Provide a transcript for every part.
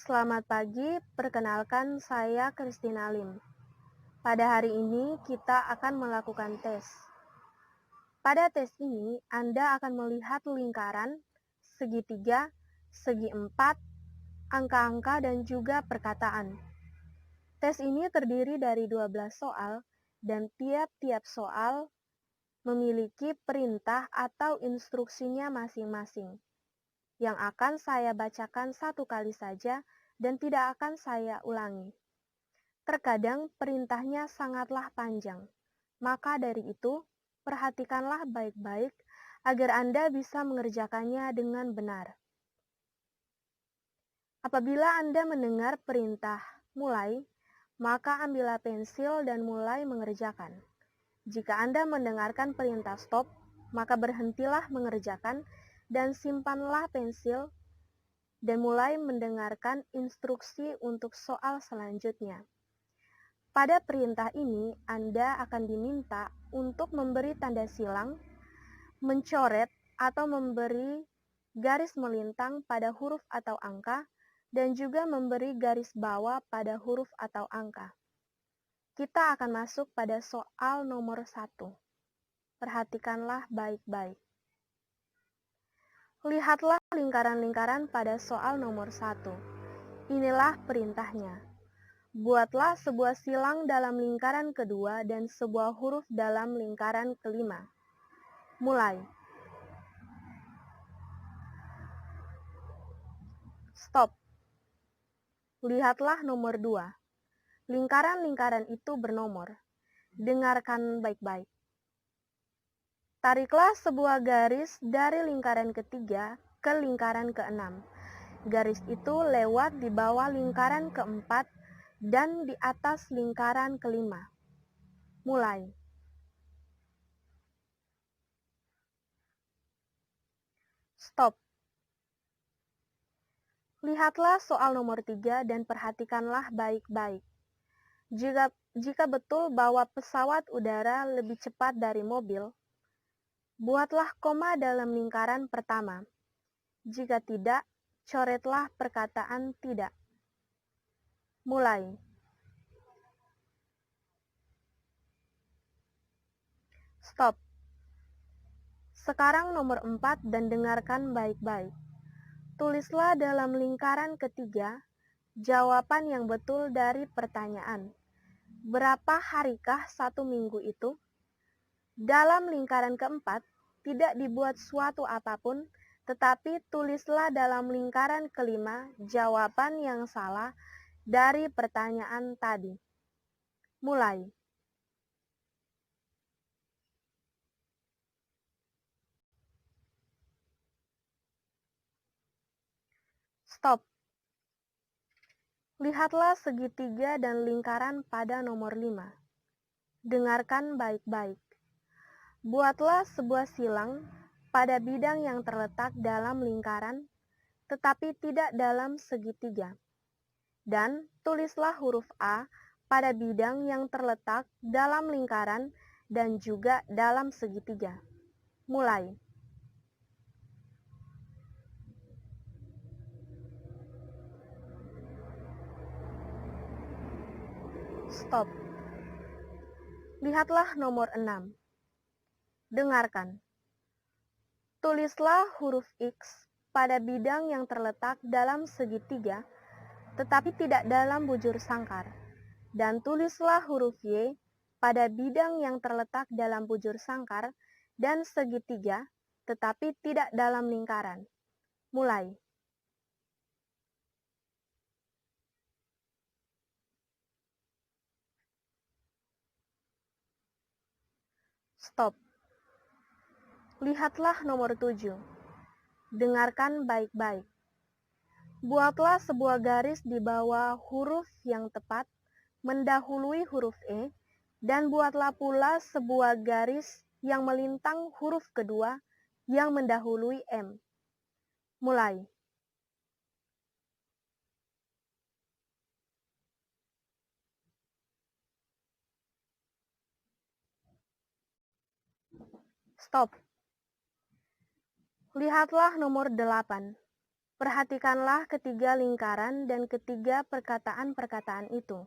Selamat pagi, perkenalkan saya Christina Lim. Pada hari ini kita akan melakukan tes. Pada tes ini, Anda akan melihat lingkaran, segitiga, segi empat, angka-angka, dan juga perkataan. Tes ini terdiri dari 12 soal, dan tiap-tiap soal memiliki perintah atau instruksinya masing-masing, yang akan saya bacakan satu kali saja dan tidak akan saya ulangi. Terkadang perintahnya sangatlah panjang, maka dari itu, perhatikanlah baik-baik agar Anda bisa mengerjakannya dengan benar. Apabila Anda mendengar perintah mulai, maka ambillah pensil dan mulai mengerjakan. Jika Anda mendengarkan perintah stop, maka berhentilah mengerjakan dan simpanlah pensil dan mulai mendengarkan instruksi untuk soal selanjutnya. Pada perintah ini, Anda akan diminta untuk memberi tanda silang, mencoret atau memberi garis melintang pada huruf atau angka, dan juga memberi garis bawah pada huruf atau angka. Kita akan masuk pada soal nomor 1. Perhatikanlah baik-baik. Lihatlah lingkaran-lingkaran pada soal nomor 1. Inilah perintahnya. Buatlah sebuah silang dalam lingkaran kedua dan sebuah huruf dalam lingkaran kelima. Mulai. Stop. Lihatlah nomor 2. Lingkaran-lingkaran itu bernomor. Dengarkan baik-baik. Tariklah sebuah garis dari lingkaran ketiga ke lingkaran keenam. Garis itu lewat di bawah lingkaran keempat dan di atas lingkaran kelima. Mulai. Stop. Lihatlah soal nomor 3 dan perhatikanlah baik-baik. Jika betul bahwa pesawat udara lebih cepat dari mobil, buatlah koma dalam lingkaran pertama. Jika tidak, coretlah perkataan tidak. Mulai. Stop. Sekarang nomor 4 dan dengarkan baik-baik. Tulislah dalam lingkaran ketiga jawaban yang betul dari pertanyaan. Berapa harikah 1 minggu itu? Dalam lingkaran keempat, tidak dibuat suatu apapun, tetapi tulislah dalam lingkaran kelima jawaban yang salah dari pertanyaan tadi. Mulai. Stop. Lihatlah segitiga dan lingkaran pada nomor 5. Dengarkan baik-baik. Buatlah sebuah silang pada bidang yang terletak dalam lingkaran, tetapi tidak dalam segitiga. Dan tulislah huruf A pada bidang yang terletak dalam lingkaran dan juga dalam segitiga. Mulai. Stop. Lihatlah nomor 6. Dengarkan. Tulislah huruf X pada bidang yang terletak dalam segitiga, tetapi tidak dalam bujur sangkar. Dan tulislah huruf Y pada bidang yang terletak dalam bujur sangkar dan segitiga, tetapi tidak dalam lingkaran. Mulai. Stop. Lihatlah nomor 7. Dengarkan baik-baik. Buatlah sebuah garis di bawah huruf yang tepat, mendahului huruf E, dan buatlah pula sebuah garis yang melintang huruf kedua yang mendahului M. Mulai. Stop. Lihatlah nomor 8. Perhatikanlah ketiga lingkaran dan ketiga perkataan-perkataan itu.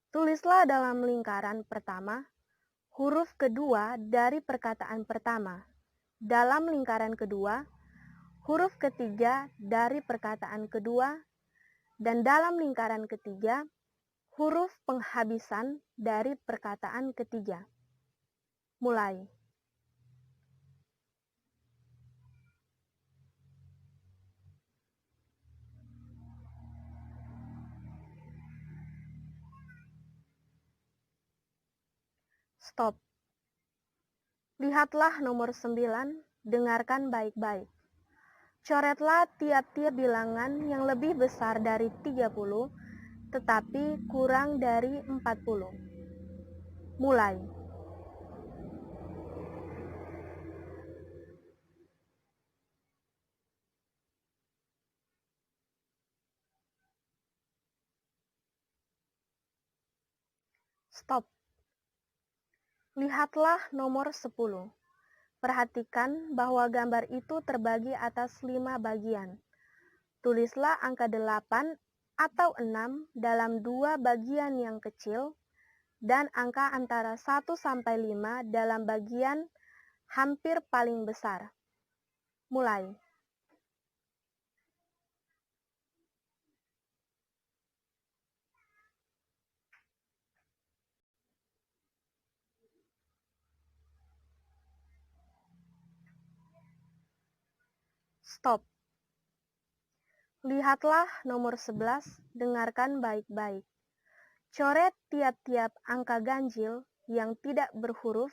Tulislah dalam lingkaran pertama huruf kedua dari perkataan pertama. Dalam lingkaran kedua, huruf ketiga dari perkataan kedua, dan dalam lingkaran ketiga, huruf penghabisan dari perkataan ketiga. Mulai. Stop. Lihatlah nomor 9, dengarkan baik-baik. Coretlah tiap-tiap bilangan yang lebih besar dari 30, tetapi kurang dari 40. Mulai. Stop. Lihatlah nomor 10. Perhatikan bahwa gambar itu terbagi atas 5 bagian. Tulislah angka 8 atau 6 dalam 2 bagian yang kecil dan angka antara 1 sampai 5 dalam bagian hampir paling besar. Mulai. Stop. Lihatlah nomor 11, dengarkan baik-baik. Coret tiap-tiap angka ganjil yang tidak berhuruf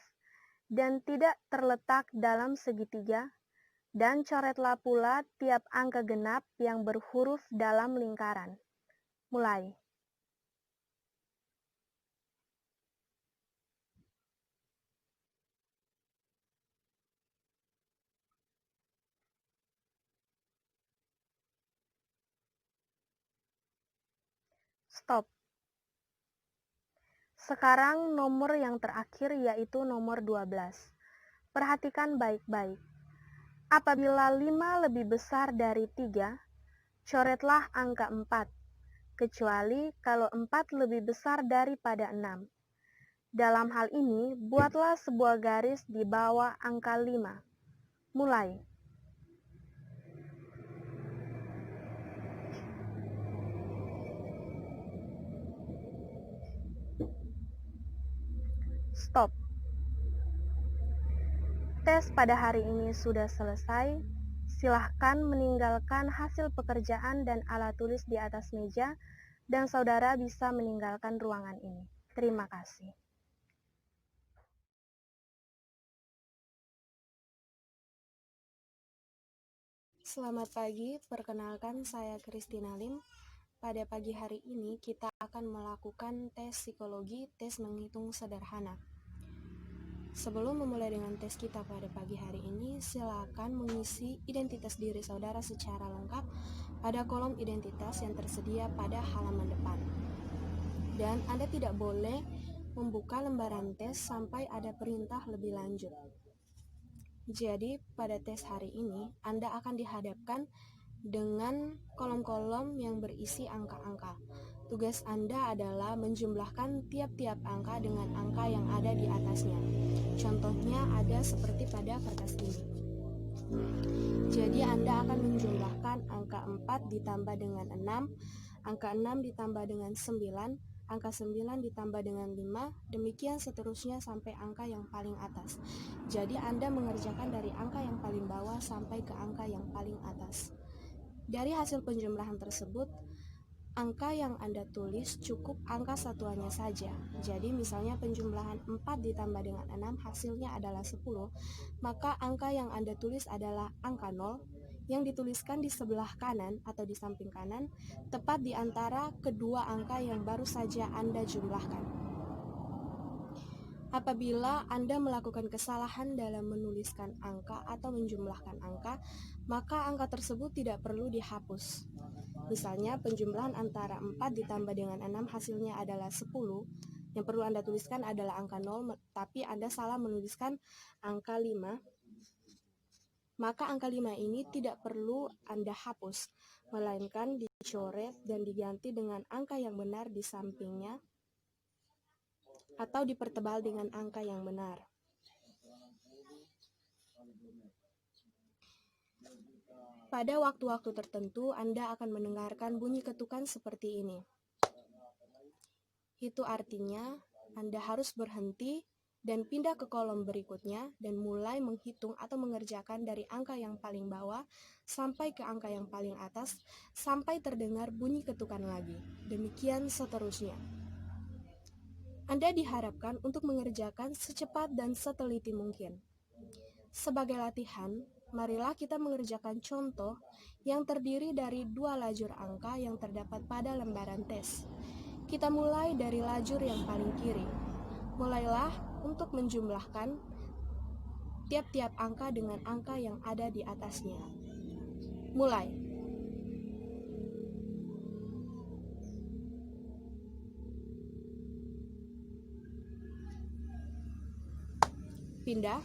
dan tidak terletak dalam segitiga, dan coretlah pula tiap angka genap yang berhuruf dalam lingkaran. Mulai. Stop. Sekarang nomor yang terakhir yaitu nomor 12. Perhatikan baik-baik. Apabila 5 lebih besar dari 3, coretlah angka 4, kecuali kalau 4 lebih besar daripada 6. Dalam hal ini, buatlah sebuah garis di bawah angka 5. Mulai. Stop. Tes pada hari ini sudah selesai. Silahkan meninggalkan hasil pekerjaan dan alat tulis di atas meja, dan saudara bisa meninggalkan ruangan ini. Terima kasih. Selamat pagi, perkenalkan saya Christina Lim. Pada pagi hari ini kita akan melakukan tes psikologi, tes menghitung sederhana. Sebelum memulai dengan tes kita pada pagi hari ini, silakan mengisi identitas diri saudara secara lengkap pada kolom identitas yang tersedia pada halaman depan. Dan Anda tidak boleh membuka lembaran tes sampai ada perintah lebih lanjut. Jadi, pada tes hari ini, Anda akan dihadapkan dengan kolom-kolom yang berisi angka-angka. Tugas Anda adalah menjumlahkan tiap-tiap angka dengan angka yang ada di atasnya. Contohnya ada seperti pada kertas ini. Jadi Anda akan menjumlahkan angka 4 ditambah dengan 6, angka 6 ditambah dengan 9, angka 9 ditambah dengan 5, demikian seterusnya sampai angka yang paling atas. Jadi Anda mengerjakan dari angka yang paling bawah sampai ke angka yang paling atas. Dari hasil penjumlahan tersebut, angka yang Anda tulis cukup angka satuannya saja. Jadi misalnya penjumlahan 4 ditambah dengan 6 hasilnya adalah 10, maka angka yang Anda tulis adalah angka 0 yang dituliskan di sebelah kanan atau di samping kanan, tepat di antara kedua angka yang baru saja Anda jumlahkan. Apabila Anda melakukan kesalahan dalam menuliskan angka atau menjumlahkan angka, maka angka tersebut tidak perlu dihapus. Misalnya penjumlahan antara 4 ditambah dengan 6 hasilnya adalah 10. Yang perlu Anda tuliskan adalah angka 0, tapi Anda salah menuliskan angka 5. maka angka 5 ini tidak perlu Anda hapus, melainkan dicoret dan diganti dengan angka yang benar di sampingnya atau dipertebal dengan angka yang benar. Pada waktu-waktu tertentu, Anda akan mendengarkan bunyi ketukan seperti ini. Itu artinya Anda harus berhenti dan pindah ke kolom berikutnya dan mulai menghitung atau mengerjakan dari angka yang paling bawah sampai ke angka yang paling atas sampai terdengar bunyi ketukan lagi. Demikian seterusnya. Anda diharapkan untuk mengerjakan secepat dan seteliti mungkin. Sebagai latihan, marilah kita mengerjakan contoh yang terdiri dari 2 lajur angka yang terdapat pada lembaran tes. Kita mulai dari lajur yang paling kiri. Mulailah untuk menjumlahkan tiap-tiap angka dengan angka yang ada di atasnya. Mulai. Pindah.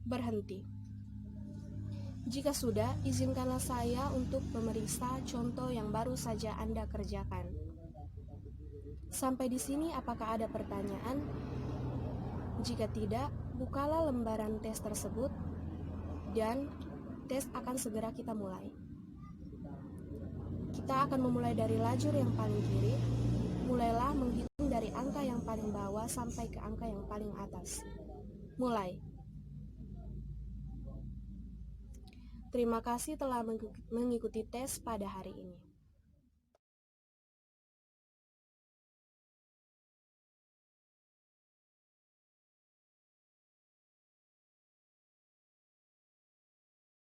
Berhenti. Jika sudah, izinkanlah saya untuk memeriksa contoh yang baru saja Anda kerjakan. Sampai di sini apakah ada pertanyaan? Jika tidak, bukalah lembaran tes tersebut dan tes akan segera kita mulai. Kita akan memulai dari lajur yang paling kiri. Mulailah menghitung dari angka yang paling bawah sampai ke angka yang paling atas. Mulai. Terima kasih telah mengikuti tes pada hari ini.